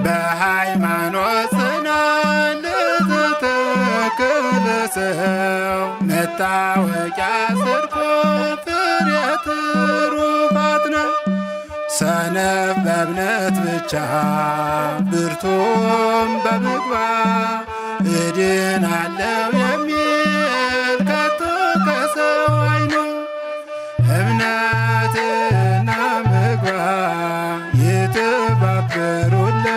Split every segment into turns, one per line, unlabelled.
በሃይማኖት ጽናት ለተተከለ ሰው መታወቂያ ጽድቁ ፍሬ ትሩፋት ነው። ሰነፍ በእምነት ብቻ ብርቱም በምግባር እድናለው የሚል ከቶ ከሰው አይኑ እምነትና ምግባር የተባበሩለት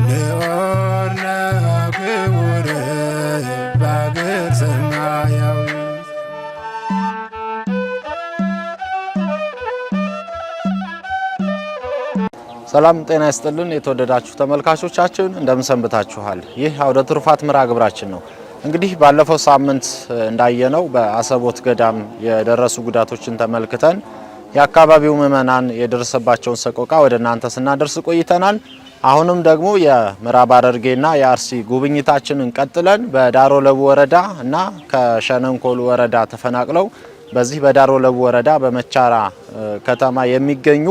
ልዑል ነው ክቡር በአገር ሰማያዊ።
ሰላም ጤና ይስጥልን የተወደዳችሁ ተመልካቾቻችን እንደምን ሰንብታችኋል? ይህ አውደ ትሩፋት መርሃ ግብራችን ነው። እንግዲህ ባለፈው ሳምንት እንዳየነው በአሰቦት ገዳም የደረሱ ጉዳቶችን ተመልክተን የአካባቢው ምዕመናን የደረሰባቸውን ሰቆቃ ወደ እናንተ ስናደርስ ቆይተናል። አሁንም ደግሞ የምዕራብ ሐረርጌና የአርሲ ጉብኝታችንን ቀጥለን በዳሮ ለቡ ወረዳ እና ከሸነንኮሉ ወረዳ ተፈናቅለው በዚህ በዳሮ ለቡ ወረዳ በመቻራ ከተማ የሚገኙ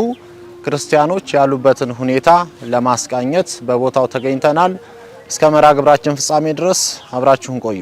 ክርስቲያኖች ያሉበትን ሁኔታ ለማስቃኘት በቦታው ተገኝተናል። እስከ መርሃ ግብራችን ፍጻሜ ድረስ አብራችሁን ቆዩ።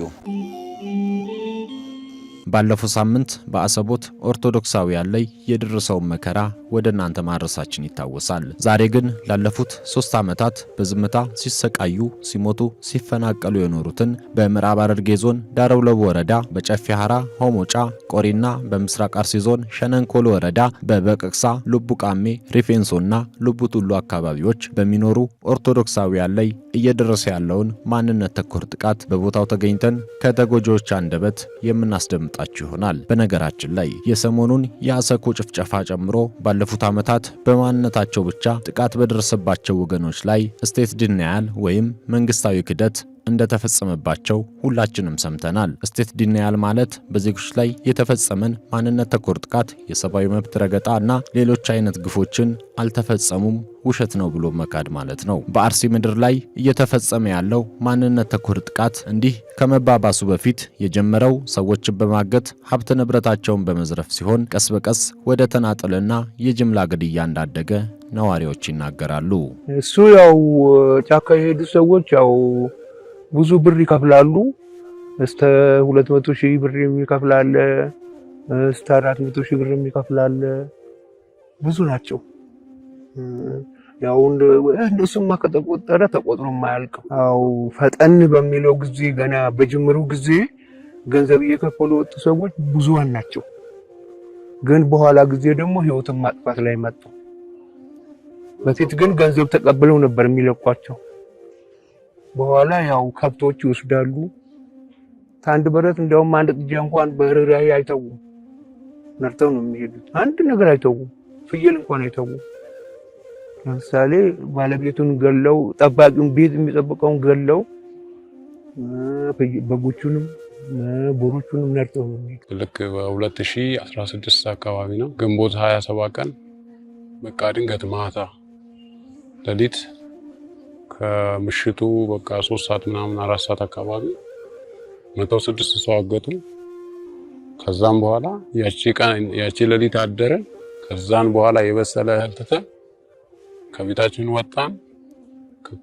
ባለፈው ሳምንት በአሰቦት ኦርቶዶክሳውያን ላይ የደረሰውን መከራ ወደ እናንተ ማድረሳችን ይታወሳል። ዛሬ ግን ላለፉት 3 ዓመታት በዝምታ ሲሰቃዩ፣ ሲሞቱ፣ ሲፈናቀሉ የኖሩትን በምዕራብ ሐረርጌ ዞን ዳሮ ለቡ ወረዳ በጨፌ ሐራ፣ ሆሞጫ፣ ቆሪና በምስራቅ አርሲ ዞን ሸነንኮሎ ወረዳ በበቀቅሳ፣ ሉቡ ቃሜ፣ ሪፌንሶና ሉቡ ጡሉ አካባቢዎች በሚኖሩ ኦርቶዶክሳውያን ላይ እየደረሰ ያለውን ማንነት ተኮር ጥቃት በቦታው ተገኝተን ከተጎጂዎች አንደበት የምናስደምጣችሁ ይሆናል። በነገራችን ላይ የሰሞኑን የአሰኮ ጭፍጨፋ ጨምሮ ባለፉት ዓመታት በማንነታቸው ብቻ ጥቃት በደረሰባቸው ወገኖች ላይ ስቴት ዲናያል ወይም መንግስታዊ ክደት እንደተፈጸመባቸው ሁላችንም ሰምተናል። ስቴት ዲናያል ማለት በዜጎች ላይ የተፈጸመን ማንነት ተኮር ጥቃት፣ የሰብአዊ መብት ረገጣ እና ሌሎች አይነት ግፎችን አልተፈጸሙም ውሸት ነው ብሎ መካድ ማለት ነው። በአርሲ ምድር ላይ እየተፈጸመ ያለው ማንነት ተኮር ጥቃት እንዲህ ከመባባሱ በፊት የጀመረው ሰዎችን በማገት ሀብት ንብረታቸውን በመዝረፍ ሲሆን ቀስ በቀስ ወደ ተናጠልና የጅምላ ግድያ እንዳደገ ነዋሪዎች ይናገራሉ።
እሱ ያው ጫካ የሄዱ ሰዎች ያው ብዙ ብር ይከፍላሉ። እስከ 200,000 ብር የሚከፍላል፣ እስከ 400,000 ብር የሚከፍላል። ብዙ ናቸው። ያው እንደሱማ ከተቆጠረ ተቆጥሮ የማያልቅ። ያው ፈጠን በሚለው ጊዜ ገና በጅምሩ ጊዜ ገንዘብ እየከፈሉ ወጡ ሰዎች ብዙዋን ናቸው። ግን በኋላ ጊዜ ደግሞ ህይወትን ማጥፋት ላይ መጡ። በፊት ግን ገንዘብ ተቀብለው ነበር የሚለቋቸው። በኋላ ያው ከብቶች ይወስዳሉ። ታንድ በረት እንደውም አንድ ጥጃ እንኳን በርራይ አይተውም፣ ነርተው ነው የሚሄዱት። አንድ ነገር አይተውም፣ ፍየል እንኳን አይተውም። ለምሳሌ ባለቤቱን ገለው ጠባቂውን ቤት የሚጠብቀውን ገለው በጎቹንም ቦሮቹንም ነርተው ነው የሚሄዱት።
ልክ በ2016 አካባቢ ነው ግንቦት 27 ቀን በቃ ድንገት ማታ ሌሊት ከምሽቱ በቃ 3 ሰዓት ምናምን 4 ሰዓት አካባቢ 106 ሰው አገቱ። ከዛም በኋላ ያቺ ሌሊት አደረ። ከዛን በኋላ የበሰለ ህልተተ ከቤታችን ወጣን።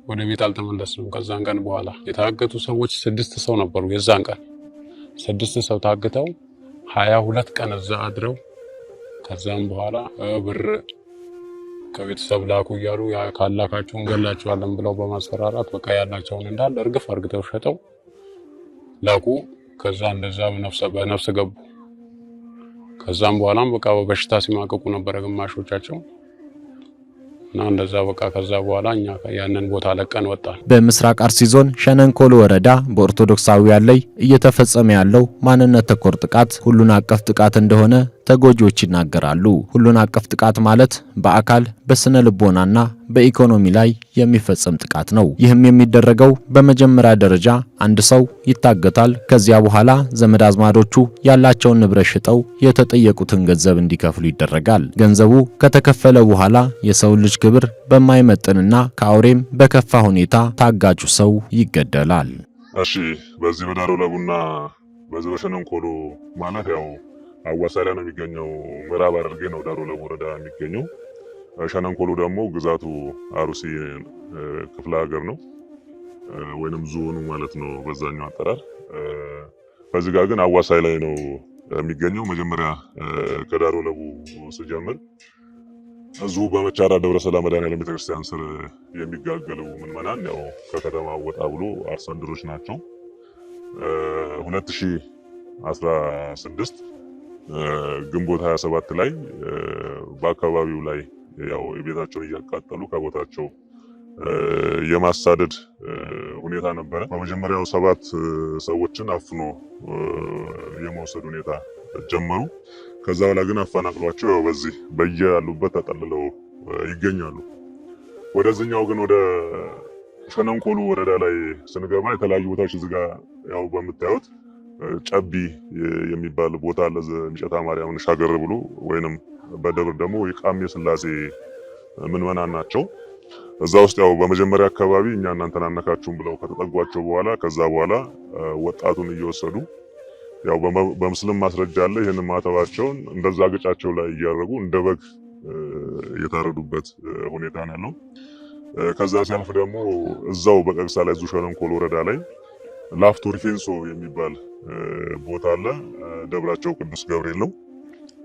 ወደ ቤት አልተመለስንም። ከዛን ቀን በኋላ የታገቱ ሰዎች 6 ሰው ነበሩ። የዛን ቀን 6 ሰው ታግተው 22 ቀን እዛ አድረው ከዛም በኋላ ብር ከቤተሰብ ላኩ እያሉ ካላካቸውን ገላቸዋለን ብለው በማስፈራራት በቃ ያላቸውን እንዳለ እርግፍ አርግተው ሸጠው ላኩ። ከዛ እንደዛ በነፍስ ገቡ። ከዛም በኋላም በቃ በበሽታ ሲማቀቁ ነበር ግማሾቻቸው እና እንደዛ በቃ ከዛ በኋላ እኛ ያንን ቦታ ለቀን ወጣን።
በምስራቅ አርሲ ዞን ሸነንኮሎ ወረዳ በኦርቶዶክሳውያን ላይ እየተፈጸመ ያለው ማንነት ተኮር ጥቃት ሁሉን አቀፍ ጥቃት እንደሆነ ተጎጂዎች ይናገራሉ። ሁሉን አቀፍ ጥቃት ማለት በአካል በስነ ልቦናና በኢኮኖሚ ላይ የሚፈጸም ጥቃት ነው። ይህም የሚደረገው በመጀመሪያ ደረጃ አንድ ሰው ይታገታል። ከዚያ በኋላ ዘመድ አዝማዶቹ ያላቸውን ንብረት ሽጠው የተጠየቁትን ገንዘብ እንዲከፍሉ ይደረጋል። ገንዘቡ ከተከፈለ በኋላ የሰው ልጅ ክብር በማይመጥንና ከአውሬም በከፋ ሁኔታ ታጋጁ ሰው ይገደላል።
እሺ፣ በዚህ በዳሮ ለቡና በዚህ በሸነንኮሎ ማለት ያው አዋሳኝ ላይ ነው የሚገኘው። ምዕራብ ሐረርጌ ነው ዳሮ ለቡ ወረዳ የሚገኘው። ሸነንኮሎ ደግሞ ግዛቱ አሩሲ ክፍለ ሀገር ነው ወይንም ዞኑ ማለት ነው በዛኛው አጠራር። በዚህ ጋር ግን አዋሳኝ ላይ ነው የሚገኘው። መጀመሪያ ከዳሮ ለቡ ስጀምር እዚሁ በመቻራ ደብረ ሰላም መድኃኔዓለም ቤተክርስቲያን ስር የሚጋገሉ ምዕመናን ያው ከከተማ ወጣ ብሎ አርሶ አደሮች ናቸው። 2016 ግንቦት 27 ላይ በአካባቢው ላይ ያው የቤታቸውን እያቃጠሉ ከቦታቸው የማሳደድ ሁኔታ ነበረ። በመጀመሪያው 7 ሰዎችን አፍኖ የመውሰድ ሁኔታ ጀመሩ። ከዛ በኋላ ግን አፈናቅሏቸው ያው በዚህ በየያሉበት ተጠልለው ይገኛሉ። ወደዚህኛው ግን ወደ ሸነንኮሎ ወረዳ ላይ ስንገባ የተለያዩ ቦታዎች እዚህ ጋር ያው በምታዩት ጨቢ የሚባል ቦታ አለ። ሚጨታ ማርያምን ሻገር ብሎ ወይንም በደብር ደግሞ የቃሜ ስላሴ ምዕመናን ናቸው። እዛ ውስጥ ያው በመጀመሪያ አካባቢ እኛ እናንተን አነካችሁም ብለው ከተጠጓቸው በኋላ ከዛ በኋላ ወጣቱን እየወሰዱ ያው በምስልም ማስረጃ አለ። ይሄንን ማተባቸውን እንደዛ ገጫቸው ላይ እያደረጉ እንደ በግ የታረዱበት ሁኔታ ነው ያለው። ከዛ ሲያልፍ ደግሞ እዛው በቀቅሳ ላይ ዙ ሸነንኮሎ ወረዳ ላይ ላፍቶ ሪፌንሶ የሚባል ቦታ አለ። ደብራቸው ቅዱስ ገብርኤል ነው።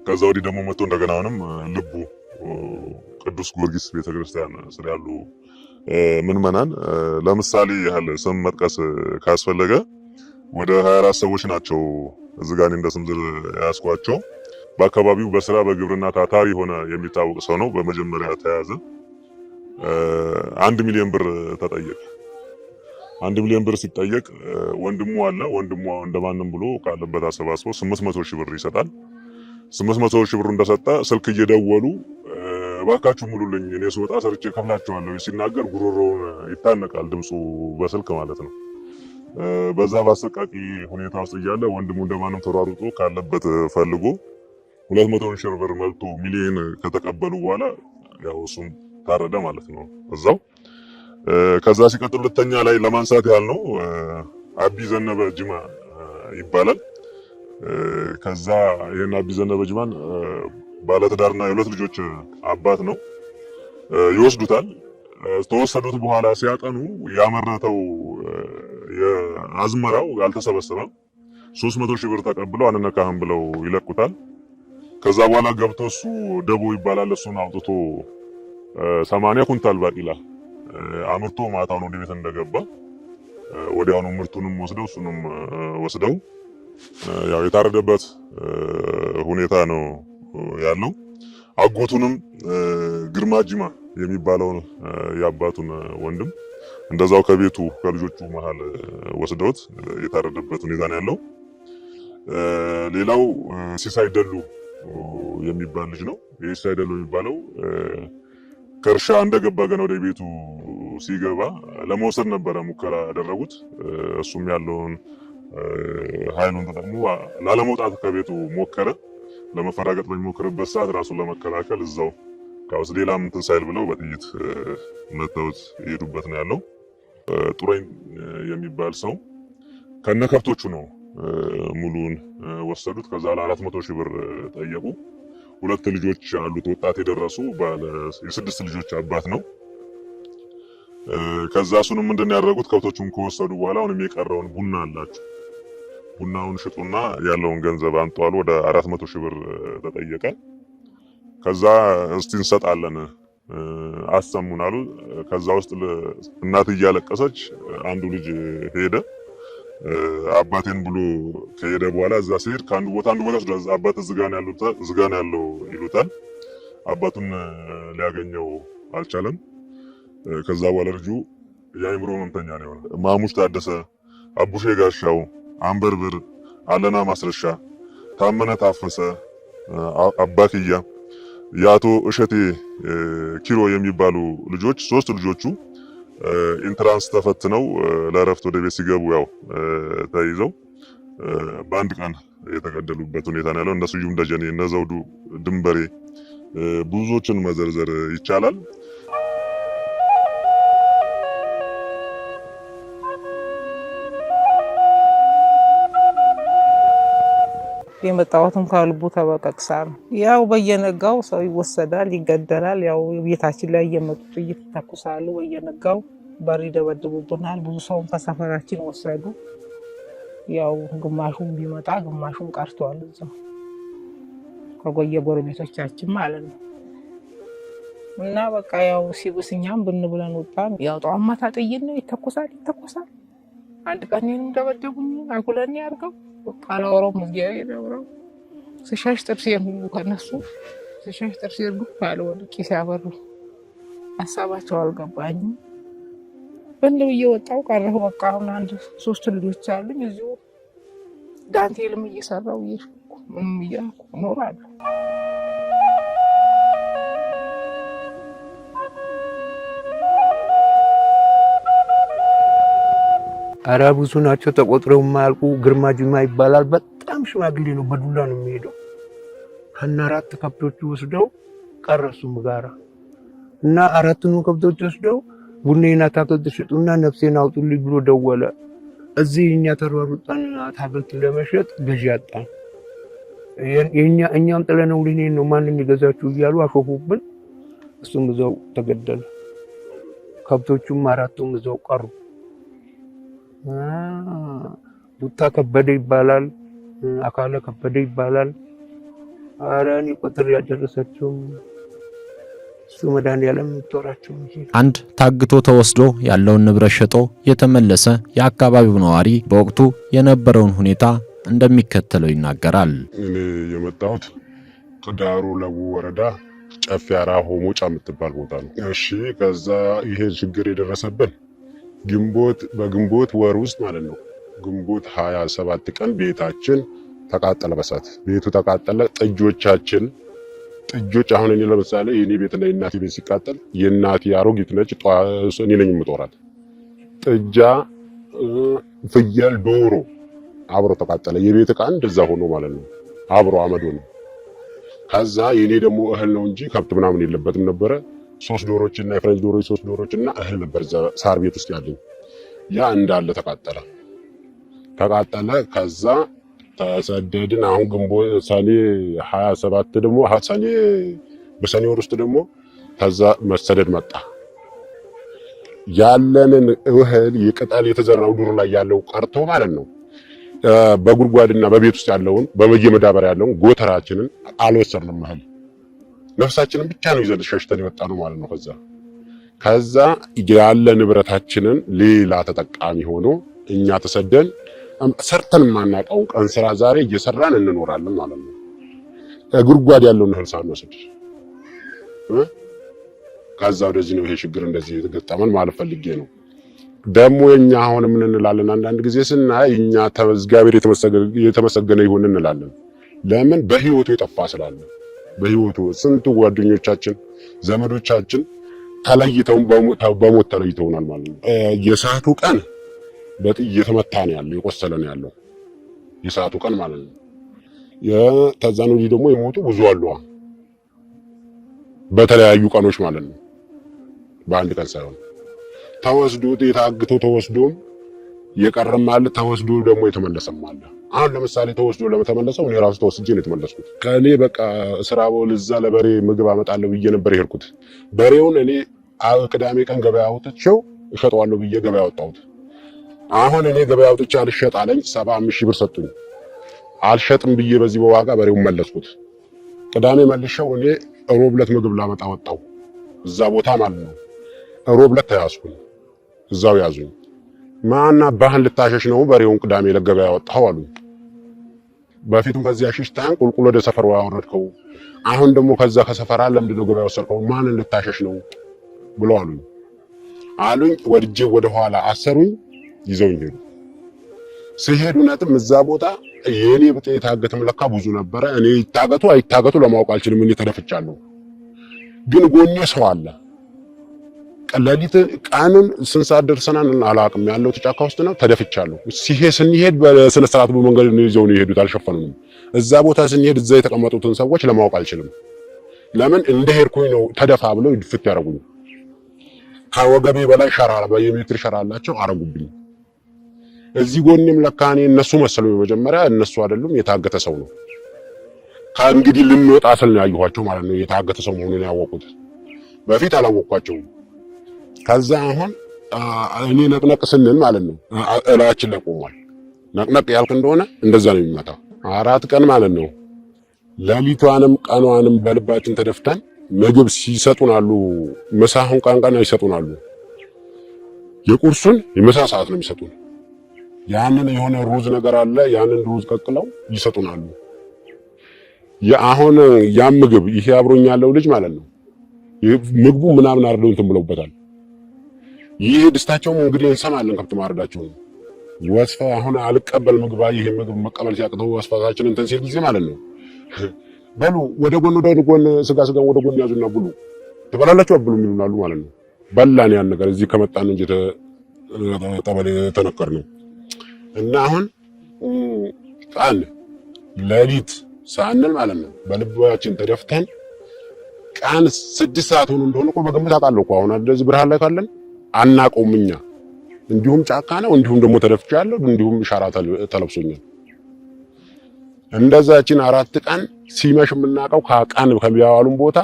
ከዛ ወዲህ ደግሞ መጥቶ እንደገና አሁንም ልቡ ቅዱስ ጊዮርጊስ ቤተክርስቲያን ስር ያሉ ምዕመናን ለምሳሌ ያህል ስም መጥቀስ ካስፈለገ ወደ 24 ሰዎች ናቸው እዚህ ጋር እንደ ስም ያስኳቸው። በአካባቢው በስራ በግብርና ታታሪ ሆነ የሚታወቅ ሰው ነው። በመጀመሪያ ተያዘ። 1 ሚሊዮን ብር ተጠየቀ። 1 ሚሊዮን ብር ሲጠየቅ ወንድሙ አለ። ወንድሙ እንደማንም ብሎ ካለበት አሰባስቦ 800 ሺህ ብር ይሰጣል። 800 ሺህ ብር እንደሰጠ ስልክ እየደወሉ እባካችሁ ሙሉልኝ እኔ ስወጣ ሰርቼ ከፍላችኋለሁ ሲናገር ጉሮሮውን ይታነቃል፣ ድምፁ በስልክ ማለት ነው። በዛ በአሰቃቂ ሁኔታ ውስጥ እያለ ወንድሙ እንደማንም ተሯሩጦ ካለበት ፈልጎ 200 ሺህ ብር መልቶ ሚሊዮን ከተቀበሉ በኋላ ያው እሱም ታረደ ማለት ነው እዛው። ከዛ ሲቀጥል ሁለተኛ ላይ ለማንሳት ያህል ነው አቢ ዘነበ ጅማ ይባላል። ከዛ ይሄን አቢ ዘነበ ጅማን ባለትዳርና የሁለት ልጆች አባት ነው። ይወስዱታል። ተወሰዱት በኋላ ሲያጠኑ ያመረተው የአዝመራው ያልተሰበሰበም 300 ሺህ ብር ተቀብለው አንነካህም ብለው ይለቁታል። ከዛ በኋላ ገብቶ እሱ ደቦ ይባላል እሱን አውጥቶ 80 ኩንታል ባቂላ አምርቶ ማታውን ወደ ቤት እንደገባ ወዲያውኑ ምርቱንም ወስደው እሱንም ወስደው ያው የታረደበት ሁኔታ ነው ያለው። አጎቱንም ግርማ ጂማ የሚባለውን የአባቱን ወንድም እንደዛው ከቤቱ ከልጆቹ መሃል ወስደውት የታረደበት ሁኔታ ነው ያለው። ሌላው ሲሳይ ደሉ የሚባል ልጅ ነው። ሲሳይ ደሉ የሚባለው ከእርሻ እንደገባ ገና ወደ ቤቱ ሲገባ ለመውሰድ ነበረ ሙከራ ያደረጉት። እሱም ያለውን ኃይሉን ተጠቅሞ ላለመውጣት ከቤቱ ሞከረ። ለመፈራገጥ በሚሞክርበት ሰዓት ራሱን ለመከላከል እዛው ካውስ ሌላም እንትን ሳይል ብለው በጥይት መተውት የሄዱበት ነው ያለው። ጡረኝ የሚባል ሰው ከነከብቶቹ ነው ሙሉን ወሰዱት። ከዛ ለ400 ሺህ ብር ጠየቁ። 2 ልጆች አሉት ወጣት የደረሱ ባለ የ6 ልጆች አባት ነው። ከዛ እሱንም ምንድን ያደረጉት ከብቶቹን ከወሰዱ በኋላ አሁንም የቀረውን ቡና አላቸው ቡናውን ሽጡና ያለውን ገንዘብ አንጧል። ወደ 400 ሺህ ብር ተጠየቀ። ከዛ እስቲ እንሰጣለን አሰሙን አሉ። ከዛ ውስጥ እናት እያለቀሰች አንዱ ልጅ ሄደ። አባቴን ብሎ ከሄደ በኋላ እዛ ሲሄድ ከአንዱ ቦታ አንዱ ቦታ ድረስ አባት ዝጋን ያለው ይሉታል። አባቱን ሊያገኘው አልቻለም። ከዛ በኋላ ልጁ የአእምሮ ህመምተኛ ነው የሆነው። ማሙሽ ታደሰ፣ አቡሼ ጋሻው፣ አንበርብር፣ አለና ማስረሻ፣ ታመነ ታፈሰ፣ አባክያ የአቶ እሸቴ ኪሮ የሚባሉ ልጆች 3 ልጆቹ ኢንትራንስ ተፈትነው ለእረፍት ወደ ቤት ሲገቡ ያው ተይዘው በአንድ ቀን የተገደሉበት ሁኔታ ነው ያለው። እነ ስዩም ደጀኔ፣ እነ ዘውዱ ድንበሬ ብዙዎችን መዘርዘር ይቻላል።
የመጣሁትም ከልቡ ተበቀቅሳ ነው። ያው በየነጋው ሰው ይወሰዳል፣ ይገደላል። ያው ቤታችን ላይ እየመጡ ጥይት ይተኩሳሉ። በየነጋው በር ይደበድቡብናል። ብዙ ሰውን ከሰፈራችን ወሰዱ። ያው ግማሹም ቢመጣ ግማሹም ቀርቷል። እዛው ከጎየ ጎረቤቶቻችን ማለት ነው። እና በቃ ያው ሲብስኛም ብን ብለን ወጣን። ያው ጠዋት ማታ ጥይት ነው ይተኩሳል። አንድ ቀን እኔንም ደበደቡኝ። አጉለኔ አድርገው አላወራውም እግዚአብሔር ያወራው ስሻሽ ጥርሴን ሁሉ ከነሱ ስሻሽ ጥርሴን ጉፍ ባለ ወደ ኪስ ያበሩ ሀሳባቸው አልገባኝም። በእንደ ብዬ ወጣሁ ቀረሁ። በቃ አሁን 3 ልጆች አሉኝ። እዚሁ ዳንቴልም እየሰራሁ እየሸኩ ምንም እያልኩ እኖራለሁ።
ኧረ ብዙ ናቸው ተቆጥረው የማያልቁ። ግርማ ጅማ ይባላል። በጣም ሽማግሌ ነው። በዱላ ነው የሚሄደው። ከነ 4 ከብቶች ወስደው ቀረሱም ጋራ እና 4ቱን ከብቶች ወስደው ቡኔና አታክልት ሽጡና ነፍሴን አውጡልኝ ብሎ ደወለ። እዚህ እኛ ተሯሩጠን አታክልት ለመሸጥ ገዢ አጣን። እኛም ጥለነው ልንሄድ ነው ማንም ይገዛችሁ እያሉ አሾፉብን። እሱም እዛው ተገደለ። ከብቶቹም 4ቱም እዛው ቀሩ። ቡታ ከበደ ይባላል። አካለ ከበደ ይባላል። ኧረ እኔ ቁጥር ያደረሳቸው እሱ መድኃኒዓለም ተወራቸው።
አንድ ታግቶ ተወስዶ ያለውን ንብረት ሸጦ የተመለሰ የአካባቢው ነዋሪ በወቅቱ የነበረውን ሁኔታ እንደሚከተለው ይናገራል።
እኔ የመጣሁት ቅዳሩ ለቡ ወረዳ ጨፌ አራ ሆሞጫ የምትባል ቦታ ነው። እሺ ከዛ ይሄ ችግር የደረሰብን በግንቦት ወር ውስጥ ማለት ነው። ግንቦት 27 ቀን ቤታችን ተቃጠለ በሳት። ቤቱ ተቃጠለ። ጥጆች አሁን እኔ ለምሳሌ የኔ ቤትና የእናቴ ቤት ሲቃጠል የእናቴ አሮጊት ነች፣ እኔ ነኝ የምጦራት። ጥጃ፣ ፍየል፣ ዶሮ አብሮ ተቃጠለ። የቤት ዕቃ እንደዛ ሆኖ ማለት ነው አብሮ አመዶ ነው። ከዛ የኔ ደግሞ እህል ነው እንጂ ከብት ምናምን የለበትም ነበረ። 3 ዶሮችና የፍረንጅ ዶሮች 3 ዶሮችና እህል ነበር ሳር ቤት ውስጥ ያለኝ። ያ እንዳለ ተቃጠለ። ከዛ ተሰደድን። አሁን ግንቦት ሰኔ 27 ደግሞ በሰኔ ወር ውስጥ ደግሞ ከዛ መሰደድ መጣ። ያለንን እህል የቅጠል የተዘራው ዱር ላይ ያለው ቀርቶ ማለት ነው በጉድጓድና በቤት ውስጥ ያለውን በየመዳበሪያ ያለውን ጎተራችንን አልወሰድንም። እህል ነፍሳችንን ብቻ ነው ይዘን ሸሽተን የወጣ ነው ማለት ነው። ከዛ ያለ ንብረታችንን ሌላ ተጠቃሚ ሆኖ እኛ ተሰደን ሰርተን ማናቀው ቀን ስራ ዛሬ እየሰራን እንኖራለን ማለት ነው። ጉድጓድ ያለውን እህል ሳንወስድ ከዛ ወደዚህ ነው ይሄ ችግር እንደዚህ የተገጠመን ማለት ፈልጌ ነው። ደግሞ እኛ አሁን ምን እንላለን? አንዳንድ ጊዜ ስናይ እኛ እግዚአብሔር የተመሰገነ ይሁን እንላለን። ለምን? በህይወቱ የጠፋ ስላለ። በህይወቱ ስንት ጓደኞቻችን ዘመዶቻችን ተለይተው በሞት ተለይተውናል ማለት ነው። የሰዓቱ ቀን እየተመታ ነው ያለው፣ የቆሰለ ነው ያለው የሰዓቱ ቀን ማለት ነው። ከዛን ወዲህ ደግሞ የሞቱ ብዙ አሉ በተለያዩ ቀኖች ማለት ነው። በአንድ ቀን ሳይሆን ተወስዶ የታግቶ ተወስዶም የቀረም አለ፣ ተወስዶ ደግሞ የተመለሰም አለ። አሁን ለምሳሌ ተወስዶ ለተመለሰው እኔ ራሱ ተወስጄ ነው የተመለስኩት። ከኔ በቃ ስራ ቦል እዛ ለበሬ ምግብ አመጣለሁ ብዬ ነበር የሄድኩት። በሬውን እኔ ቅዳሜ ቀን ገበያ አውጥቼው እሸጠዋለሁ ብዬ ገበያ አወጣሁት። አሁን እኔ ገበያ አውጥቼ አልሸጥ አለኝ። 75 ሺህ ብር ሰጡኝ። አልሸጥም ብዬ በዚህ በዋጋ በሬውን መለስኩት። ቅዳሜ መልሼው እኔ ሮብ ዕለት ምግብ ላመጣ ወጣሁ እዛ ቦታ ማለት ነው። ሮብ ዕለት ተያዝኩኝ። እዛው ያዙኝ። ማና ባህል ልታሸሽ ነው በሬውን ቅዳሜ ለገበያ ያወጣው አሉኝ። በፊቱም ከዚያ ሽሽታን ቁልቁል ወደ ሰፈር ያወረድከው፣ አሁን ደግሞ ከዛ ከሰፈራ ለምንድን ነው ገበያ ወሰድከው? ማንን ልታሸሽ ነው ብሎ አሉኝ። ወድጄ ወደ ኋላ አሰሩኝ፣ ይዘውኝ ሄዱ። ሲሄዱ ነጥም እዛ ቦታ የኔ ብጤ የታገተም ለካ ብዙ ነበረ። እኔ ይታገቱ አይታገቱ ለማወቅ አልችልም። እኔ ተደፍቻለሁ፣ ግን ጎኔ ሰው አለ። ቀለሊት ቃንን ስንት ሰዓት ደርሰናል አላውቅም። ያለው ጫካ ውስጥ ነው። ተደፍቻለሁ። ስንሄድ በስነ ስርዓት በመንገድ ነው ይዘው ነው የሄዱት። አልሸፈኑንም። እዛ ቦታ ስንሄድ እዛ የተቀመጡትን ሰዎች ለማወቅ አልችልም። ለምን እንደሄድኩኝ ነው ተደፋ ብለው ይድፍት ያደርጉኝ። ከወገቤ በላይ ሸራ በየሜትር ሸራ አላቸው አረጉብኝ። እዚህ ጎንም ለካ እኔ እነሱ መሰሉኝ። መጀመሪያ እነሱ አይደሉም፣ የታገተ ሰው ነው። ከእንግዲህ ልንወጣ ስል ነው ያየኋቸው ማለት ነው። የታገተ ሰው መሆኑን ያወቁት በፊት አላወቅኳቸውም። ከዛ አሁን እኔ ነቅነቅ ስንል ማለት ነው እላችን ላይ ቆሟል። ነቅነቅ ያልክ እንደሆነ እንደዛ ነው የሚመጣው። 4 ቀን ማለት ነው። ሌሊቷንም ቀኗንም በልባችን ተደፍተን ምግብ ሲሰጡናሉ። ምሳሁን ቀን ይሰጡናሉ። የቁርሱን የምሳ ሰዓት ነው የሚሰጡን። ያንን የሆነ ሩዝ ነገር አለ። ያንን ሩዝ ቀቅለው ይሰጡናሉ። አሁን ያ ምግብ ይሄ አብሮኝ ያለው ልጅ ማለት ነው ምግቡ ምናምን አርደው እንትን ብለውበታል። ይሄ ድስታቸውም እንግዲህ እንሰማለን ከብት ማረዳቸው ነው። ወስፋ አሁን አልቀበል ምግብ ይሄ ምግብ መቀበል ሲያቅተው ወስፋታችን እንትን ሲል ጊዜ ማለት ነው በሉ ወደ ጎን ስጋ ወደ ጎን ያዙና ብሉ ትበላላችሁ አብሉ ይሉናሉ ማለት ነው። በላን ያን ነገር እዚህ ከመጣን እንጂ ተበለ ተነከር ነው። እና አሁን ቃል ሌሊት ሳንል ማለት ነው በልባችን ተደፍተን ቀን 6 ሰዓት ሆኖ እንደሆነ እኮ በግምት አውቃለሁ እኮ አሁን እንደዚህ ብርሃን ላይ ካለን አናውቀውም እኛ። እንዲሁም ጫካ ነው፣ እንዲሁም ደግሞ ተደፍቻለሁ፣ እንዲሁም ሻራ ተለብሶኛል። እንደዛችን 4 ቀን ሲመሽ የምናውቀው ከቀን ከሚያዋሉን ቦታ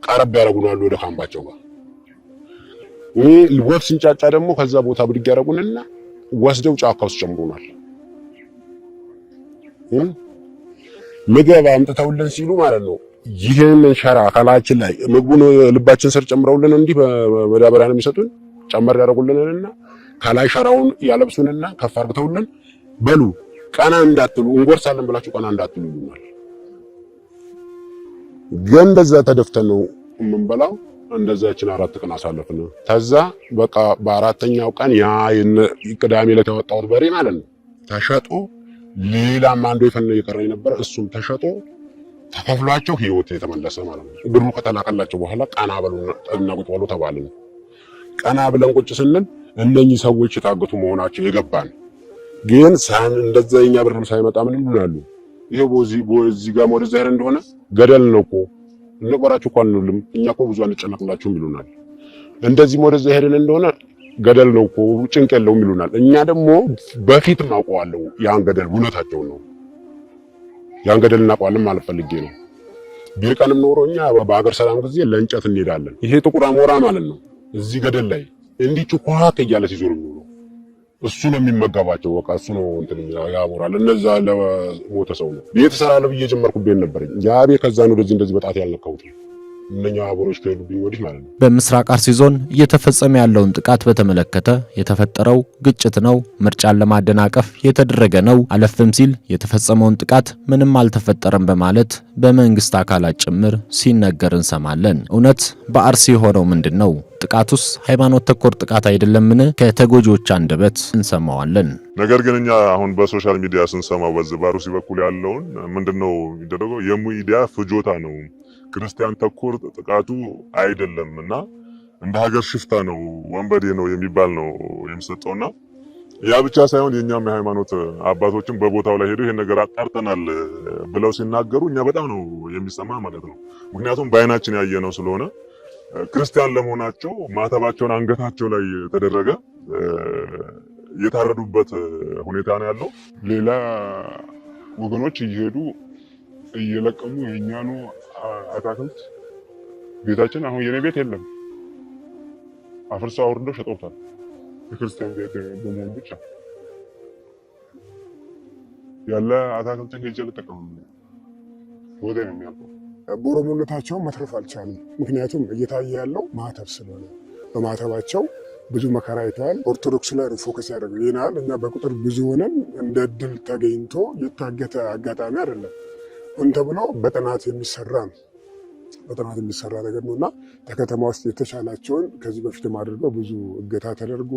ቀረብ ያደርጉናል ወደ ካምባቸው ጋር። ወፍ ሲንጫጫ ደግሞ ከዛ ቦታ ብድግ ያደርጉንና ወስደው ጫካ ውስጥ ጨምሩናል። ምግብ አምጥተውልን ሲሉ ማለት ነው ይሄንን ሸራ ከላያችን ላይ ምግቡን ልባችን ስር ጨምረውልን እንዲህ በመዳበሪያ ነው የሚሰጡን። ጨመር ያደርጉልንና ከላይ ሸራውን ያለብሱንና ከፍ አድርገውልን በሉ ቀና እንዳትሉ እንጎርሳለን ብላችሁ ቀና እንዳትሉ ይሉናል። ግን እንደዛ ተደፍተን ነው የምንበላው። እንደዛችን 4 ቀን አሳለፍን። ከዛ በቃ በአራተኛው ቀን ያ ቅዳሜ ዕለት ያወጣሁት በሬ ማለት ነው ተሸጦ ሌላም አንዱ የፈነ የቀረኝ ነበር። እሱም ተሸጦ ተከፍሏቸው ህይወት የተመለሰ ማለት ነው። ብሩ ከተላከላቸው በኋላ ቀና በሉና እና ቁጭ በሉ ተባልን። ቀና ብለን ቁጭ ስንል እነኚህ ሰዎች የታገቱ መሆናቸው የገባን ግን እንደዛኛ ብር ሳይመጣ ምን ይሉናሉ? ይሄው በዚህ ጋር ወደዛ ሄር እንደሆነ ገደል ነው እኮ እንቆራችሁ እኮ አንልም እኛ እኮ ብዙ አንጨነቅላችሁም ይሉናል። እንደዚህ ወደዛ ሄርን እንደሆነ ገደል ነው እኮ ጭንቅ የለውም ይሉናል። እኛ ደግሞ በፊት እናውቀዋለን ያን ገደል እውነታቸው ነው። ያን ገደል እናውቀዋለን ማለት ፈልጌ ነው። ቢርቀንም ኖሮ እኛ በአገር ሰላም ጊዜ ለእንጨት እንሄዳለን። ይሄ ጥቁር አሞራ ማለት ነው እዚህ ገደል ላይ እንዲህ ጭኳት እያለ ሲዞር ነው እሱ ነው የሚመገባቸው። በቃ እሱ ነው እንትን ያሞራል። እነዛ ለሞተ ሰው ነው ቤት እሰራለሁ ብዬ ጀመርኩ። ቤት ነበረኝ ያ ቤት ከዛ ነው እንደዚህ በጣት ያልነካሁት እነኛ አቦሮች ከሄዱብኝ ወዲህ ማለት ነው።
በምስራቅ አርሲ ዞን እየተፈጸመ ያለውን ጥቃት በተመለከተ የተፈጠረው ግጭት ነው፣ ምርጫን ለማደናቀፍ የተደረገ ነው፣ አለፍም ሲል የተፈጸመውን ጥቃት ምንም አልተፈጠረም በማለት በመንግስት አካላት ጭምር ሲነገር እንሰማለን። እውነት በአርሲ የሆነው ምንድነው? ጥቃቱስ ሃይማኖት ተኮር ጥቃት አይደለምን? ከተጎጂዎች አንደበት እንሰማዋለን።
ነገር ግን እኛ አሁን በሶሻል ሚዲያ ስንሰማው በዚህ በአርሲ በኩል ያለውን ምንድነው የሚደረገው? የሚዲያ ፍጆታ ነው፣ ክርስቲያን ተኮር ጥቃቱ አይደለም እና እንደ ሀገር ሽፍታ ነው፣ ወንበዴ ነው የሚባል ነው የሚሰጠውና ያ ብቻ ሳይሆን የኛም የሃይማኖት አባቶችን በቦታው ላይ ሄደው ይሄን ነገር አጣርተናል ብለው ሲናገሩ እኛ በጣም ነው የሚሰማ ማለት ነው። ምክንያቱም በአይናችን ያየነው ስለሆነ ክርስቲያን ለመሆናቸው ማተባቸውን አንገታቸው ላይ ተደረገ የታረዱበት ሁኔታ ነው ያለው። ሌላ ወገኖች እየሄዱ እየለቀሙ የኛኑ አታክልት ቤታችን አሁን የኔ ቤት የለም አፍርሰው አውርደው ሸጠውታል። የክርስቲያን ቤት በመሆኑ ብቻ ያለ አታክልትን ሄጄ ልጠቀሙ ወደ ነው የሚያልቀው።
በኦሮሞነታቸው መትረፍ አልቻሉም። ምክንያቱም እየታየ ያለው ማተብ ስለሆነ በማተባቸው ብዙ መከራ አይተዋል። ኦርቶዶክስ ላይ ፎከስ ያደረገው ይናል። እኛ በቁጥር ብዙ ሆነን እንደ ድል ተገኝቶ የታገተ አጋጣሚ አይደለም። ሆን ተብሎ በጥናት የሚሰራ ነው። በጥናት የሚሰራ ነገር ነውና ከከተማ ውስጥ የተሻላቸውን ከዚህ በፊትም አድርገው ብዙ እገታ ተደርጎ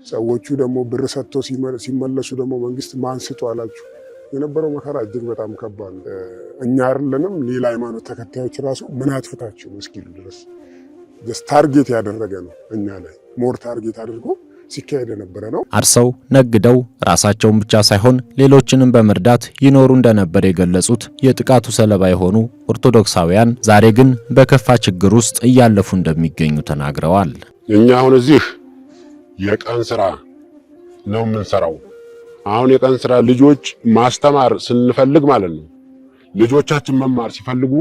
ሰዎቹ ደግሞ ብር ሰጥተው ሲመለሱ ደግሞ መንግስት ማን ስጡ አላችሁ የነበረው መከራ እጅግ በጣም ከባድ ነው። እኛ አይደለንም ሌላ ሃይማኖት ተከታዮች ራሱ ምን አጥፍታችሁ ነው እስኪሉ ድረስ ታርጌት ያደረገ ነው። እኛ ላይ ሞር ታርጌት አድርጎ ሲካሄድ የነበረ ነው።
አርሰው ነግደው ራሳቸውን ብቻ ሳይሆን ሌሎችንም በመርዳት ይኖሩ እንደነበር የገለጹት የጥቃቱ ሰለባ የሆኑ ኦርቶዶክሳውያን ዛሬ ግን በከፋ ችግር ውስጥ እያለፉ እንደሚገኙ ተናግረዋል።
እኛ አሁን እዚህ የቀን ስራ ነው የምንሰራው። አሁን የቀን ስራ ልጆች ማስተማር ስንፈልግ ማለት ነው ልጆቻችን መማር ሲፈልጉ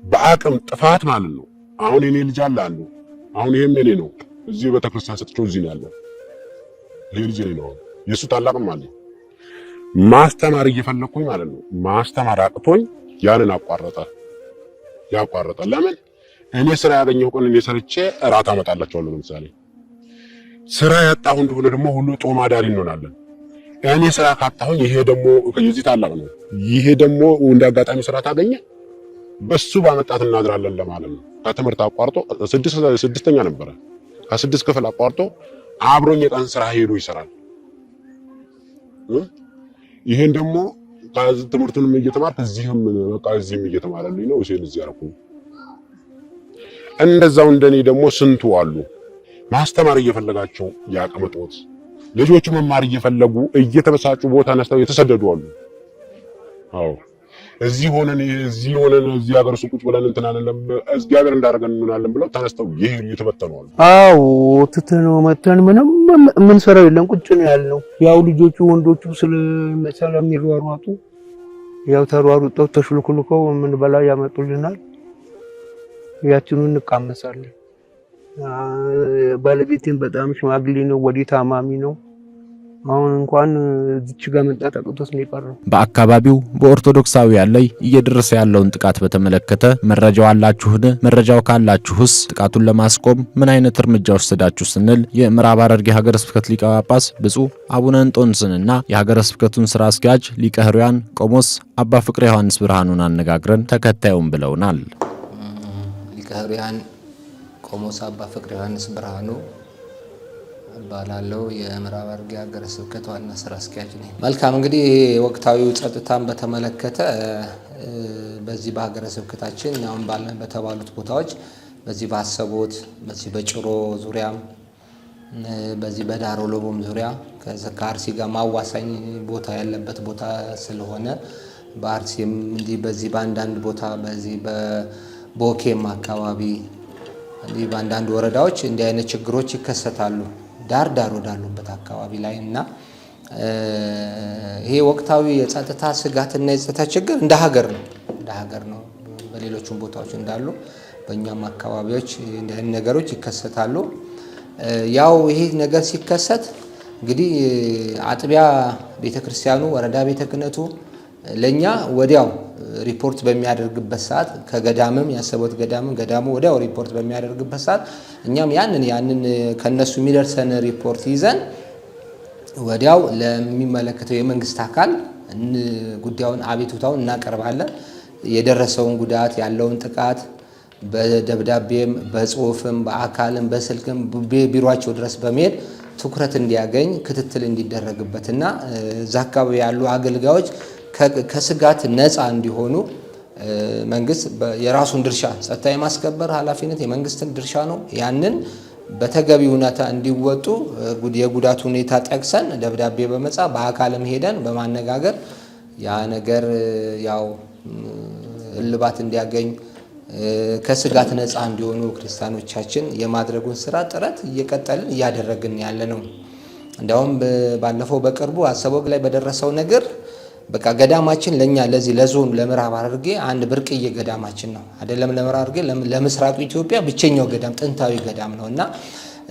በአቅም ጥፋት ማለት ነው። አሁን የኔ ልጅ አለ አንዱ አሁን ይሄም የኔ ነው እዚህ ቤተክርስቲያን ሰጥቼው እዚህ ነው ያለው። ይሄ ልጅ ነው የሱ ታላቅም ማለት ማስተማር እየፈለኩኝ ማለት ነው ማስተማር አቅቶኝ ያንን ያቋረጠ ለምን እኔ ስራ ያገኘው ቀን እኔ ሰርቼ እራት አመጣላቸዋለሁ። ለምሳሌ ስራ ያጣሁ እንደሆነ ደግሞ ሁሉ ጦም አዳሪ እንሆናለን። እኔ ስራ ካጣሁኝ ይሄ ደግሞ የዚህ ታላቅ ነው ይሄ ደግሞ እንደ አጋጣሚ ስራ ታገኘ በሱ ባመጣት እናድራለን ለማለት ነው። ከትምህርት አቋርጦ ስድስተኛ ነበረ ከስድስት ክፍል አቋርጦ አብሮኝ የቀን ስራ ሄዶ ይሰራል። ይሄን ደግሞ ትምህርቱንም እየተማርኩ እዚህም በቃ እዚህም እየተማረልኝ ነው እሺ እዚህ ያርኩ። እንደዛው እንደኔ ደግሞ ስንቱ አሉ ማስተማር እየፈለጋቸው ያቀመጡት ልጆቹ መማር እየፈለጉ እየተበሳጩ ቦታ ነስተው የተሰደዱ አሉ። አዎ እዚህ ሆነን እዚህ ሀገር ውስጥ ቁጭ ብለን እንትናለን እግዚአብሔር እንዳደረገን እንሆናለን ብለው ተነስተው ይሄ እየተበተኑ አሉ።
አዎ ትተነው መተን ምንም ምን ሰራው የለም ቁጭ ነው ያልነው። ያው ልጆቹ ወንዶቹ ስለሚሯሯጡ ያው ተሯሩጠው ተሽልኩልከው ምን በላ ያመጡልናል። ያችኑ እንቃመሳለን። ባለቤቴን በጣም ሽማግሌ ነው ወዲ ታማሚ ነው። አሁን እንኳን እዚች ጋር መጣ ተቀጥቶስ ነው የቀረው።
በአካባቢው በኦርቶዶክሳውያን ላይ እየደረሰ ያለውን ጥቃት በተመለከተ መረጃው አላችሁን? መረጃው ካላችሁስ ጥቃቱን ለማስቆም ምን አይነት እርምጃ ወሰዳችሁ ስንል የምዕራብ ሐረርጌ ሀገረ ስብከት ሊቀ ጳጳስ ብፁዕ አቡነ እንጦንስንና የሀገረ ስብከቱን ስራ አስኪያጅ ሊቀ ሕሩያን ቆሞስ አባ ፍቅረ ዮሐንስ ብርሃኑን አነጋግረን ተከታዩን ብለውናል።
ሊቀ ሕሩያን ቆሞስ አባ ፍቅረ ዮሐንስ ብርሃኑ ባላለው የምዕራብ ሐረርጌ ሀገረ ስብከት ዋና ስራ አስኪያጅ ነኝ። መልካም እንግዲህ ወቅታዊ ጸጥታን በተመለከተ በዚህ በሀገረ ስብከታችን አሁን ባለን በተባሉት ቦታዎች በዚህ በአሰቦት በዚህ በጭሮ ዙሪያም በዚህ በዳሮ ሎቦም ዙሪያ ከአርሲ ጋር ማዋሳኝ ቦታ ያለበት ቦታ ስለሆነ በአርሲም እንዲህ በዚህ በአንዳንድ ቦታ በዚህ በቦኬም አካባቢ እንዲህ በአንዳንድ ወረዳዎች እንዲህ አይነት ችግሮች ይከሰታሉ ዳር ወዳሉበት አካባቢ ላይ እና ይሄ ወቅታዊ የጸጥታ ስጋትና የጸጥታ ችግር እንደ ሀገር ነው በሌሎችም ቦታዎች እንዳሉ በእኛም አካባቢዎች እንዲህ አይነት ነገሮች ይከሰታሉ። ያው ይሄ ነገር ሲከሰት እንግዲህ አጥቢያ ቤተክርስቲያኑ ወረዳ ቤተ ክህነቱ ለኛ ወዲያው ሪፖርት በሚያደርግበት ሰዓት ከገዳምም ያሰቦት ገዳሙ ወዲያው ሪፖርት በሚያደርግበት ሰዓት እኛም ያንን ከነሱ የሚደርሰን ሪፖርት ይዘን ወዲያው ለሚመለከተው የመንግስት አካል ጉዳዩን አቤቱታውን እናቀርባለን። የደረሰውን ጉዳት ያለውን ጥቃት በደብዳቤም በጽሁፍም በአካልም በስልክም ቢሮአቸው ድረስ በመሄድ ትኩረት እንዲያገኝ ክትትል እንዲደረግበትና እዛ አካባቢ ያሉ አገልጋዮች ከስጋት ነፃ እንዲሆኑ መንግስት የራሱን ድርሻ ጸጥታ የማስከበር ኃላፊነት የመንግስትን ድርሻ ነው። ያንን በተገቢ ሁኔታ እንዲወጡ የጉዳት ሁኔታ ጠቅሰን ደብዳቤ በመጻፍ በአካልም ሄደን በማነጋገር ያ ነገር ያው እልባት እንዲያገኝ ከስጋት ነፃ እንዲሆኑ ክርስቲያኖቻችን የማድረጉን ስራ ጥረት እየቀጠልን እያደረግን ያለ ነው። እንዲያውም ባለፈው በቅርቡ አሰቦት ላይ በደረሰው ነገር በቃ ገዳማችን ለኛ ለዚህ ለዞን ለምዕራብ ሐረርጌ አንድ ብርቅዬ ገዳማችን ነው አይደለም። ለምዕራብ ሐረርጌ ለምስራቁ ኢትዮጵያ ብቸኛው ገዳም ጥንታዊ ገዳም ነውና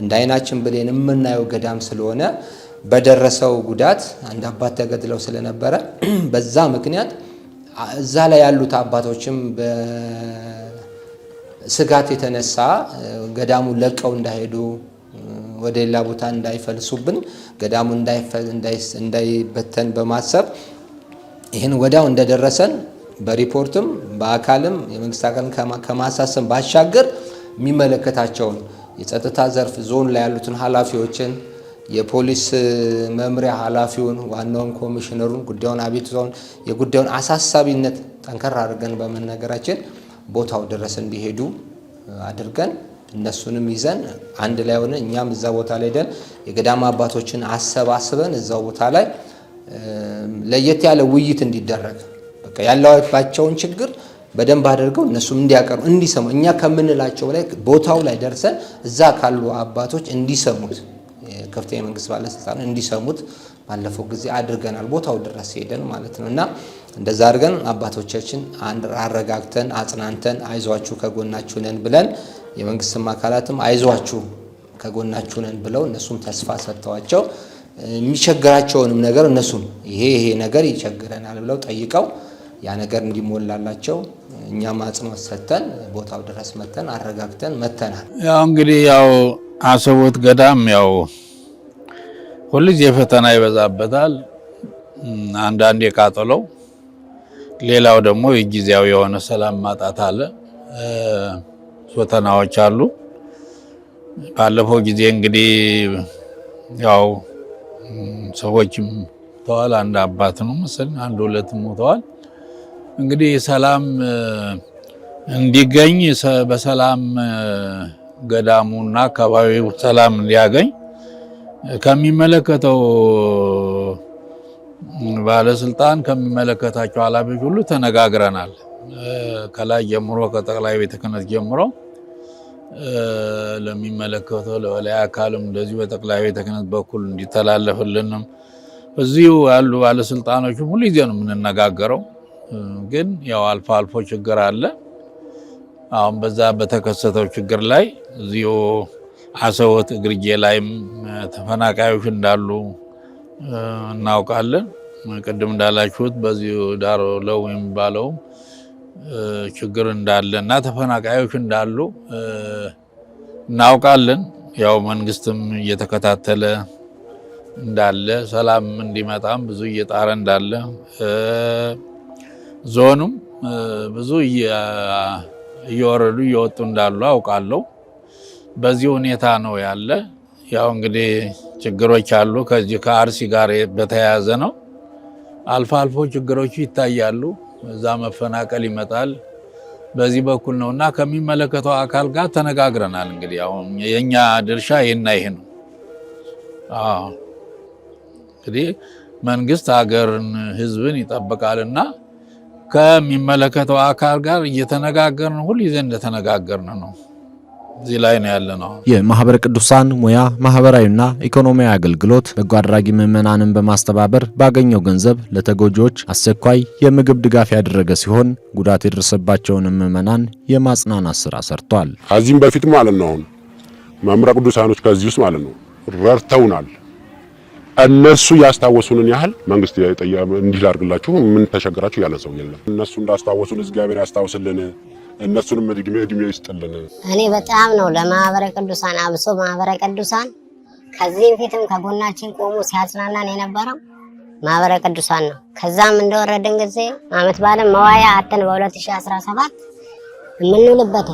እንደ አይናችን ብሌን የምናየው ገዳም ስለሆነ በደረሰው ጉዳት አንድ አባት ተገድለው ስለነበረ በዛ ምክንያት እዛ ላይ ያሉት አባቶችም በስጋት የተነሳ ገዳሙን ለቀው እንዳይሄዱ ወደ ሌላ ቦታ እንዳይፈልሱብን ገዳሙ እንዳይበተን በማሰብ ይህን ወዲያው እንደደረሰን በሪፖርትም በአካልም የመንግስት አካልን ከማሳሰብ ባሻገር የሚመለከታቸውን የጸጥታ ዘርፍ ዞን ላይ ያሉትን ኃላፊዎችን የፖሊስ መምሪያ ኃላፊውን ዋናውን ኮሚሽነሩን ጉዳዩን አቤቱታውን የጉዳዩን አሳሳቢነት ጠንከር አድርገን በመናገራችን ቦታው ድረስ እንዲሄዱ አድርገን እነሱንም ይዘን አንድ ላይ ሆነ እኛም እዛ ቦታ ላይ ደን የገዳማ አባቶችን አሰባስበን እዛው ቦታ ላይ ለየት ያለ ውይይት እንዲደረግ በቃ ያለባቸውን ችግር በደንብ አድርገው እነሱም እንዲያቀርቡ እንዲሰሙ እኛ ከምንላቸው ላይ ቦታው ላይ ደርሰን እዛ ካሉ አባቶች እንዲሰሙት ከፍተኛ መንግስት ባለስልጣን እንዲሰሙት ባለፈው ጊዜ አድርገናል። ቦታው ድረስ ሄደን ማለት ነውና እንደዛ አድርገን አባቶቻችን አረጋግተን አጽናንተን አይዟችሁ ከጎናችሁ ነን ብለን የመንግስትም አካላትም አይዟችሁ ከጎናችሁ ነን ብለው እነሱም ተስፋ ሰጥተዋቸው የሚቸግራቸውንም ነገር እነሱም ይሄ ነገር ይቸግረናል ብለው ጠይቀው ያ ነገር እንዲሞላላቸው እኛም አጽንኦት ሰጥተን ቦታው ድረስ መተን አረጋግተን መተናል።
ያው እንግዲህ ያው አሰቦት ገዳም ያው ሁልጊዜ ፈተና ይበዛበታል። አንዳንዴ ቃጠለው፣ ሌላው ደግሞ የጊዜያዊ የሆነ ሰላም ማጣት አለ፣ ፈተናዎች አሉ። ባለፈው ጊዜ እንግዲህ ያው ሰዎችም ተዋል አንድ አባት ነው መሰለኝ አንድ ሁለት ሞተዋል። እንግዲህ ሰላም እንዲገኝ በሰላም ገዳሙና አካባቢው ሰላም እንዲያገኝ ከሚመለከተው ባለስልጣን ከሚመለከታቸው ኃላፊዎች ሁሉ ተነጋግረናል። ከላይ ጀምሮ ከጠቅላይ ቤተ ክህነት ጀምሮ ለሚመለከተው ለበላይ አካልም እንደዚህ በጠቅላይ ቤተ ክህነት በኩል እንዲተላለፍልንም እዚሁ ያሉ ባለስልጣኖች ሁሉ ጊዜ ነው የምንነጋገረው። ግን ያው አልፎ አልፎ ችግር አለ። አሁን በዛ በተከሰተው ችግር ላይ እዚሁ አሰቦት እግርጌ ላይም ተፈናቃዮች እንዳሉ እናውቃለን። ቅድም እንዳላችሁት በዚሁ ዳሮ ለው የሚባለው ችግር እንዳለ እና ተፈናቃዮች እንዳሉ እናውቃለን። ያው መንግስትም እየተከታተለ እንዳለ ሰላም እንዲመጣም ብዙ እየጣረ እንዳለ ዞኑም ብዙ እየወረዱ እየወጡ እንዳሉ አውቃለሁ። በዚህ ሁኔታ ነው ያለ። ያው እንግዲህ ችግሮች አሉ። ከዚህ ከአርሲ ጋር በተያያዘ ነው። አልፎ አልፎ ችግሮች ይታያሉ። እዛ መፈናቀል ይመጣል። በዚህ በኩል ነውና ከሚመለከተው አካል ጋር ተነጋግረናል። እንግዲህ አሁን የኛ ድርሻ ይሄና ይሄ ነው። እንግዲህ መንግስት ሀገርን ህዝብን ይጠብቃልና ከሚመለከተው አካል ጋር እየተነጋገርን ሁሉ ይዘን እንደተነጋገርን ነው። እዚህ ላይ ነው ያለነው።
የማህበረ ቅዱሳን ሙያ ማህበራዊና ኢኮኖሚያዊ አገልግሎት በጎ አድራጊ ምዕመናንን በማስተባበር ባገኘው ገንዘብ ለተጎጂዎች አስቸኳይ የምግብ ድጋፍ ያደረገ ሲሆን ጉዳት የደረሰባቸውን ምዕመናን የማጽናናት ስራ ሰርቷል።
ከዚህም በፊት ማለት ነው ማህበረ ቅዱሳኖች ከዚህ ውስጥ ማለት ነው ረድተውናል። እነሱ ያስታወሱንን ያህል መንግስት እንዲህ ላድርግላችሁ ምን ተሸገራችሁ ያለ ሰው የለም። እነሱ እንዳስታወሱን እግዚአብሔር ያስታውስልን፣ እነሱንም እድሜ ይስጥልን።
እኔ በጣም ነው ለማህበረ ቅዱሳን አብሶ ማህበረ ቅዱሳን ከዚህ በፊትም ከጎናችን ቆሞ ሲያጽናናን የነበረው ማህበረ ቅዱሳን ነው። ከዛም እንደወረድን ጊዜ አመት በዓለም መዋያ አተን በ2017 የምንውልበት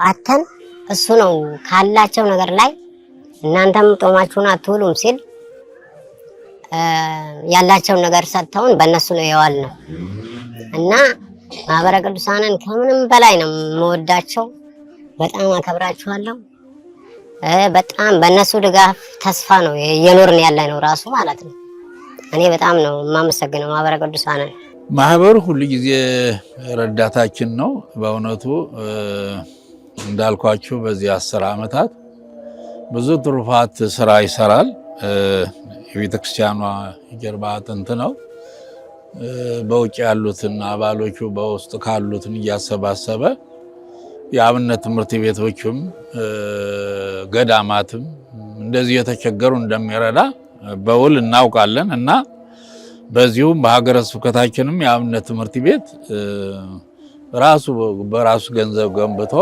አተን እሱ ነው ካላቸው ነገር ላይ እናንተም ጦማችሁን አትውሉም ሲል ያላቸው ነገር ሰጥተውን በእነሱ ነው የዋልነው እና ማህበረ ቅዱሳንን ከምንም በላይ ነው የምወዳቸው። በጣም አከብራችኋለሁ። በጣም በእነሱ ድጋፍ ተስፋ ነው እየኖርን ያለ ነው ራሱ ማለት ነው። እኔ በጣም ነው የማመሰግነው ማህበረ ቅዱሳንን።
ማህበሩ ሁሉ ጊዜ ረዳታችን ነው። በእውነቱ እንዳልኳችሁ በዚህ 10 ዓመታት ብዙ ትሩፋት ስራ ይሰራል። የቤተክርስቲያኗ የጀርባ አጥንት ነው። በውጭ ያሉትን አባሎቹ በውስጥ ካሉትን እያሰባሰበ የአብነት ትምህርት ቤቶችም ገዳማትም እንደዚህ የተቸገሩ እንደሚረዳ በውል እናውቃለን እና በዚሁም በሀገረ ስብከታችንም የአብነት ትምህርት ቤት ራሱ በራሱ ገንዘብ ገንብቶ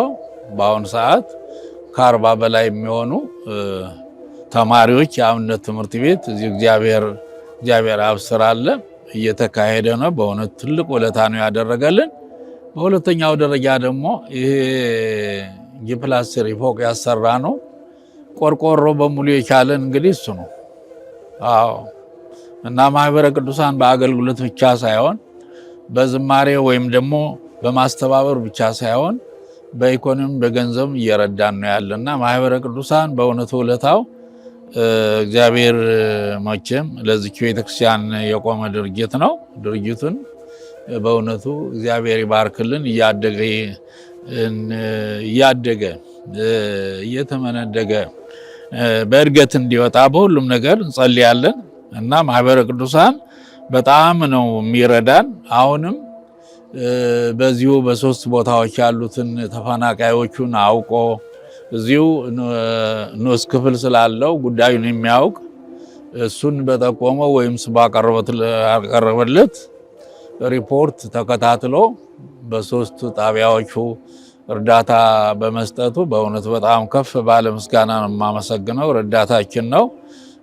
በአሁኑ ሰዓት ከ40 በላይ የሚሆኑ ተማሪዎች የአብነት ትምህርት ቤት እዚህ እግዚአብሔር አብ ስራ አለ እየተካሄደ ነው። በእውነት ትልቅ ውለታ ነው ያደረገልን። በሁለተኛው ደረጃ ደግሞ ይሄ ጂፕላስ3 ፎቅ ያሰራ ነው ቆርቆሮ በሙሉ የቻለን እንግዲህ እሱ ነው። አዎ እና ማህበረ ቅዱሳን በአገልግሎት ብቻ ሳይሆን በዝማሬ ወይም ደግሞ በማስተባበር ብቻ ሳይሆን በኢኮኖሚ በገንዘብ እየረዳን ነው ያለና ማህበረ ቅዱሳን በእውነቱ ውለታው እግዚአብሔር መቼም ለዚች ቤተክርስቲያን የቆመ ድርጅት ነው። ድርጅቱን በእውነቱ እግዚአብሔር ይባርክልን። እያደገ እየተመነደገ በእድገት እንዲወጣ በሁሉም ነገር እንጸልያለን እና ማህበረ ቅዱሳን በጣም ነው የሚረዳን። አሁንም በዚሁ በሶስት ቦታዎች ያሉትን ተፈናቃዮቹን አውቆ እዚሁ ንዑስ ክፍል ስላለው ጉዳዩን የሚያውቅ እሱን በጠቆመው ወይም ባቀረበለት ሪፖርት ተከታትሎ በሶስቱ ጣቢያዎቹ እርዳታ በመስጠቱ በእውነት በጣም ከፍ ባለ ምስጋና ነው የማመሰግነው። ረዳታችን ነው፣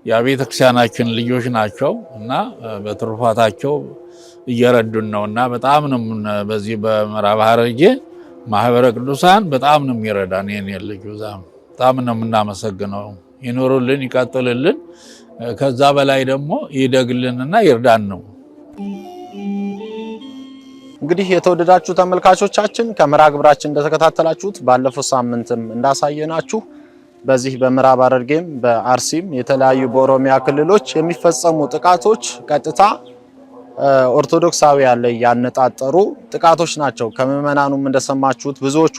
የቤተ ክርስቲያናችን ልጆች ናቸው እና በትሩፋታቸው እየረዱን ነው እና በጣም ነው በዚህ በምዕራብ ሐረርጌ ማህበረ ቅዱሳን በጣም ነው የሚረዳን። የኔ ልጅ በጣም ነው የምናመሰግነው። ይኖሩልን፣ ይቀጥልልን፣ ከዛ በላይ ደግሞ ይደግልንና ይርዳን ነው።
እንግዲህ የተወደዳችሁ ተመልካቾቻችን ከመርሃ ግብራችን እንደተከታተላችሁት ባለፈው ሳምንትም እንዳሳየናችሁ በዚህ በምዕራብ ሐረርጌም በአርሲም የተለያዩ በኦሮሚያ ክልሎች የሚፈጸሙ ጥቃቶች ቀጥታ ኦርቶዶክሳውያን ላይ ያነጣጠሩ ጥቃቶች ናቸው። ከምዕመናኑም እንደሰማችሁት ብዙዎቹ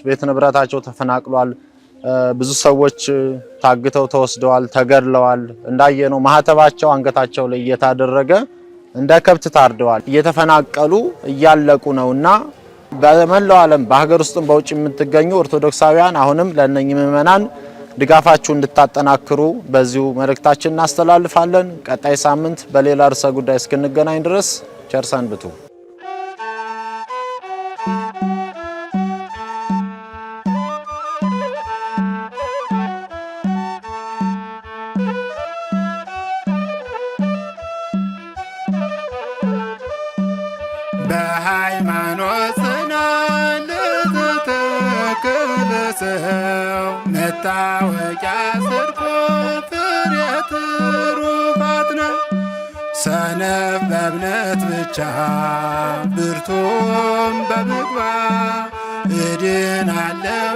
ቤት ንብረታቸው ተፈናቅሏል። ብዙ ሰዎች ታግተው ተወስደዋል፣ ተገድለዋል። እንዳየነው ማህተባቸው አንገታቸው ላይ እየታደረገ እንደ ከብት ታርደዋል። እየተፈናቀሉ እያለቁ ነውና በመላው ዓለም በሀገር ውስጥም በውጭ የምትገኙ ኦርቶዶክሳውያን አሁንም ለእነኚህ ምዕመናን ድጋፋችሁ እንድታጠናክሩ በዚሁ መልእክታችን እናስተላልፋለን። ቀጣይ ሳምንት በሌላ ርዕሰ ጉዳይ እስክንገናኝ ድረስ ቸር ሰንብቱ።
በሃይማኖት ጽናት ለተተከለ ሰው መታወቂያ ጽድቁ ፍሬ ትሩፋት ነው። ሰነፍ በእምነት ብቻ ብርቱም በምግባር እድናለው